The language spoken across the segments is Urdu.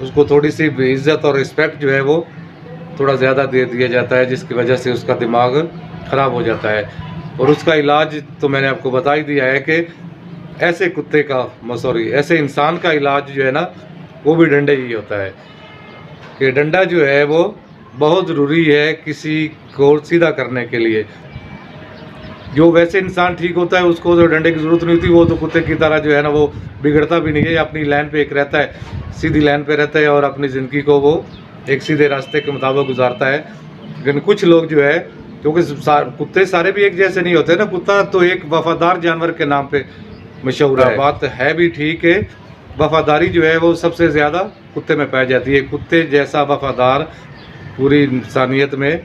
اس کو تھوڑی سی عزت اور رسپیکٹ جو ہے وہ تھوڑا زیادہ دے دیا جاتا ہے، جس کی وجہ سے اس کا دماغ خراب ہو جاتا ہے۔ اور اس کا علاج تو میں نے آپ کو بتا ہی دیا ہے کہ ایسے کتے کا ایسے انسان کا علاج جو ہے نا وہ بھی ڈنڈے ہی ہوتا ہے، کہ ڈنڈا جو ہے وہ بہت ضروری ہے کسی کو سیدھا کرنے کے لیے۔ جو ویسے انسان ٹھیک ہوتا ہے اس کو تو ڈنڈے کی ضرورت نہیں ہوتی، وہ تو کتے کی طرح جو ہے نا وہ بگڑتا بھی نہیں ہے، اپنی لائن پہ ایک رہتا ہے، سیدھی لائن پہ رہتا ہے اور اپنی زندگی کو وہ ایک سیدھے راستے کے مطابق گزارتا ہے۔ لیکن کچھ لوگ جو ہے، کیونکہ کتے سارے بھی ایک جیسے نہیں ہوتے نا، کتا تو ایک وفادار جانور کے نام پہ مشہور ہے۔ بات ہے بھی ٹھیک ہے، وفاداری جو ہے وہ سب سے زیادہ کتے میں پائی جاتی ہے۔ کتے جیسا وفادار پوری انسانیت میں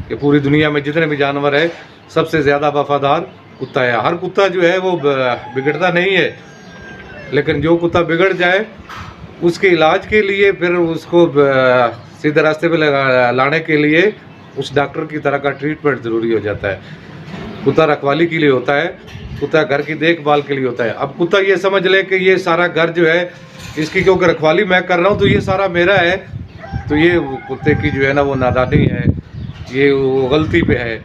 کہ پوری دنیا میں جتنے بھی جانور ہیں سب سے زیادہ وفادار کتا ہے۔ ہر کتا جو ہے وہ بگڑتا نہیں ہے، لیکن جو کتا بگڑ جائے اس کے علاج کے لیے پھر اس کو سیدھے راستے پہ لانے کے لیے اس ڈاکٹر کی طرح کا ٹریٹمنٹ ضروری ہو جاتا ہے۔ کتا رکھوالی کے لیے ہوتا ہے، کتا گھر کی دیکھ بھال کے لیے ہوتا ہے۔ اب کتا یہ سمجھ لے کہ یہ سارا گھر جو ہے اس کی کیونکہ رکھوالی میں کر رہا ہوں تو یہ سارا میرا ہے، تو یہ کتے کی جو ہے نا وہ نادانی ہے، یہ وہ غلطی پہ ہے۔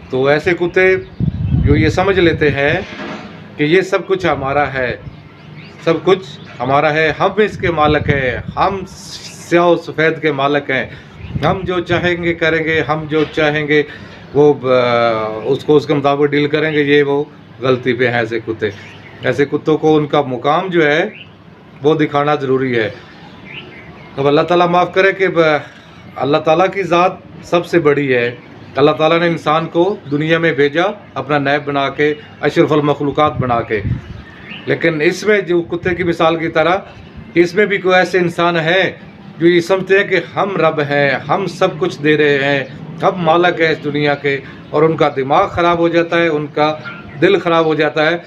تو ایسے کتے جو یہ سمجھ لیتے ہیں کہ یہ سب کچھ ہمارا ہے، سب کچھ ہمارا ہے، ہم اس کے مالک ہیں، ہم سیاہ و سفید کے مالک ہیں، ہم جو چاہیں گے کریں گے، ہم جو چاہیں گے وہ اس کو اس کے مطابق ڈیل کریں گے، یہ وہ غلطی پہ ہیں ایسے کتے۔ ایسے کتوں کو ان کا مقام جو ہے وہ دکھانا ضروری ہے۔ اب اللہ تعالیٰ معاف کرے کہ اللہ تعالیٰ کی ذات سب سے بڑی ہے۔ اللہ تعالیٰ نے انسان کو دنیا میں بھیجا اپنا نائب بنا کے، اشرف المخلوقات بنا کے، لیکن اس میں جو کتے کی مثال کی طرح اس میں بھی کوئی ایسے انسان ہیں جو یہ سمجھتے ہیں کہ ہم رب ہیں، ہم سب کچھ دے رہے ہیں، ہم مالک ہیں اس دنیا کے، اور ان کا دماغ خراب ہو جاتا ہے، ان کا دل خراب ہو جاتا ہے،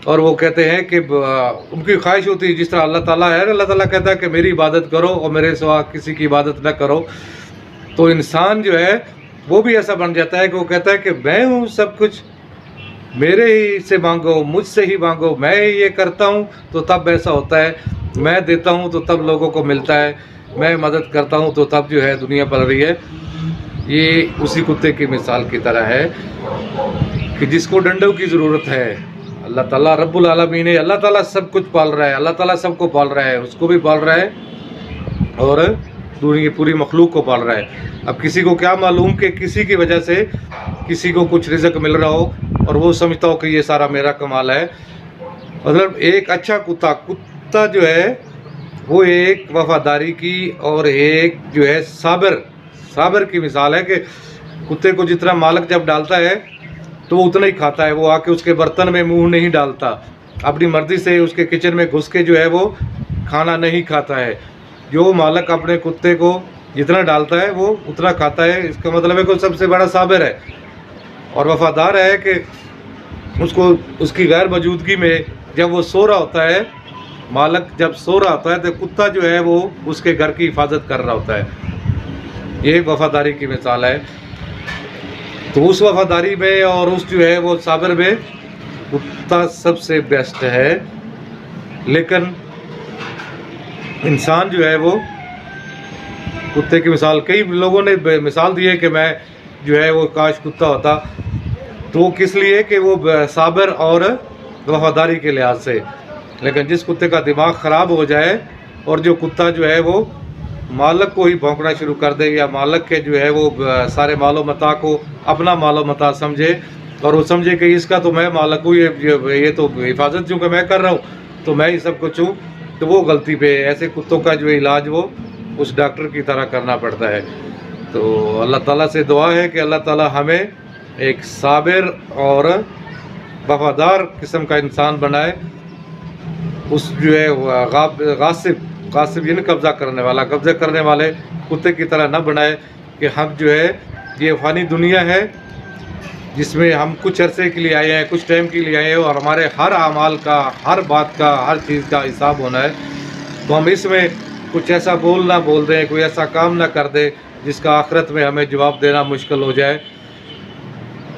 اور وہ کہتے ہیں کہ ان کی خواہش ہوتی ہے جس طرح اللہ تعالیٰ ہے، اللہ تعالیٰ کہتا ہے کہ میری عبادت کرو اور میرے سوا کسی کی عبادت نہ کرو۔ تو انسان جو ہے وہ بھی ایسا بن جاتا ہے کہ وہ کہتا ہے کہ میں ہوں سب کچھ، میرے ہی سے مانگو، مجھ سے ہی مانگو، میں یہ کرتا ہوں تو تب ایسا ہوتا ہے، میں دیتا ہوں تو تب لوگوں کو ملتا ہے، میں مدد کرتا ہوں تو تب جو ہے دنیا پل رہی ہے۔ یہ اسی کتے کی مثال کی طرح ہے کہ جس کو ڈنڈوں کی ضرورت ہے۔ اللہ تعالیٰ رب العالمین ہے، اللہ تعالیٰ سب کچھ پال رہا ہے، اللہ تعالیٰ سب کو پال رہا ہے، اس کو بھی پال رہا ہے اور دنیا پوری مخلوق کو پال رہا ہے۔ اب کسی کو کیا معلوم کہ کسی کی وجہ سے کسی کو کچھ رزق مل رہا ہو اور وہ سمجھتا ہو کہ یہ سارا میرا کمال ہے۔ مطلب ایک اچھا کتا جو ہے وہ ایک وفاداری کی اور ایک جو ہے صابر کی مثال ہے، کہ کتے کو جتنا مالک جب ڈالتا ہے تو وہ اتنا ہی کھاتا ہے، وہ آ کے اس کے برتن میں منہ نہیں ڈالتا، اپنی مرضی سے اس کے کچن میں گھس کے جو ہے وہ کھانا نہیں کھاتا ہے۔ جو مالک اپنے کتے کو جتنا ڈالتا ہے وہ اتنا کھاتا ہے، اس کا مطلب ہے کہ وہ سب سے بڑا صابر ہے اور وفادار ہے، کہ اس کی غیر موجودگی میں جب وہ سو رہا ہوتا ہے، مالک جب سو رہا ہوتا ہے تو کتا جو ہے وہ اس کے گھر کی حفاظت کر رہا ہوتا ہے۔ یہ وفاداری کی مثال ہے۔ تو اس وفاداری میں اور اس جو ہے وہ صابر میں کتا سب سے بیسٹ ہے۔ لیکن انسان جو ہے وہ کتے کی مثال، کئی لوگوں نے مثال دی ہے کہ میں جو ہے وہ کاش کتا ہوتا، تو وہ کس لیے کہ وہ صابر اور وفاداری کے لحاظ سے۔ لیکن جس کتے کا دماغ خراب ہو جائے اور جو کتا جو ہے وہ مالک کو ہی بھونکنا شروع کر دے، یا مالک کے جو ہے وہ سارے مال و متاع کو اپنا مال و متاع سمجھے اور وہ سمجھے کہ اس کا تو میں مالک ہوں، یہ تو حفاظت چونکہ میں کر رہا ہوں تو میں ہی سب کچھ ہوں، تو وہ غلطی پہ ایسے کتوں کا جو علاج وہ اس ڈاکٹر کی طرح کرنا پڑتا ہے۔ تو اللہ تعالیٰ سے دعا ہے کہ اللہ تعالیٰ ہمیں ایک صابر اور وفادار قسم کا انسان بنائے، اس جو ہے غاصب یعنی قبضہ کرنے والے کتے کی طرح نہ بنائے، کہ ہم جو ہے یہ فانی دنیا ہے جس میں ہم کچھ عرصے کے لیے آئے ہیں، کچھ ٹائم کے لیے آئے ہیں، اور ہمارے ہر اعمال کا، ہر بات کا، ہر چیز کا حساب ہونا ہے۔ تو ہم اس میں کچھ ایسا نہ بول دیں، کوئی ایسا کام نہ کر دیں جس کا آخرت میں ہمیں جواب دینا مشکل ہو جائے۔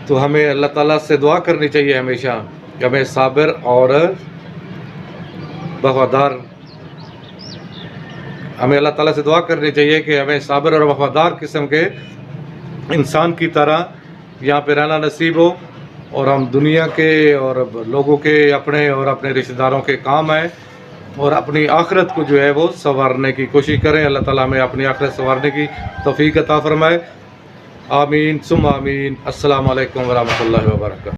تو ہمیں اللہ تعالیٰ سے دعا کرنی چاہیے ہمیشہ کہ ہمیں صابر اور وفادار ہمیں اللہ تعالیٰ سے دعا کرنی چاہیے کہ ہمیں صابر اور وفادار قسم کے انسان کی طرح یہاں پہ رہنا نصیب ہو، اور ہم دنیا کے اور لوگوں کے اپنے اور اپنے رشتہ داروں کے کام آئیں، اور اپنی آخرت کو جو ہے وہ سنوارنے کی کوشش کریں۔ اللہ تعالیٰ ہمیں اپنی آخرت سنوارنے کی توفیق عطا فرمائے۔ آمین ثم آمین۔ السلام علیکم ورحمۃ اللہ وبرکاتہ۔